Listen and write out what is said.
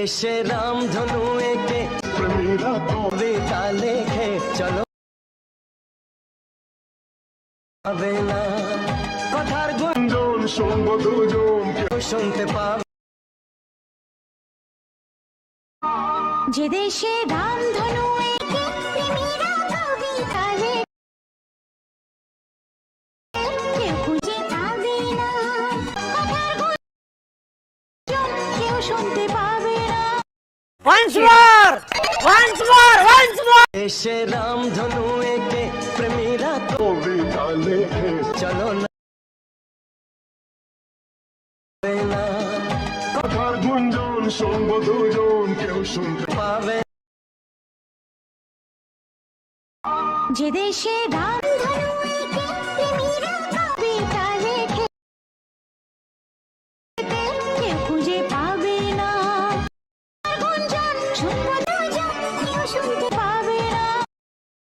এসে রামধনু একে প্রেমীরা কবিতা লেখে, চলো পাবে না কথার গুঞ্জন, শুনবো দুজন কেউ শুনতে পাবে। যে দেশে রামধনু এঁকে প্রেমীরা কবিতা লেখে, কেউ খুঁজে পাবে না কথার গুঞ্জন, কেউ শুনতে পাবে না। Once more! Once more! Once more! এসে রামধনু একে প্রেমীরা কবিতা লেখে, চলো না কথার গুঞ্জন, শুনবো দুজন কেউ শুনতে পাবে। যে দেশে রামধনু এঁকে প্রেমীরা কবিতা লেখে, কেউ খুঁজে পাবে না গুঞ্জন, শুনবো দুজন কেউ শুনতে পাবে।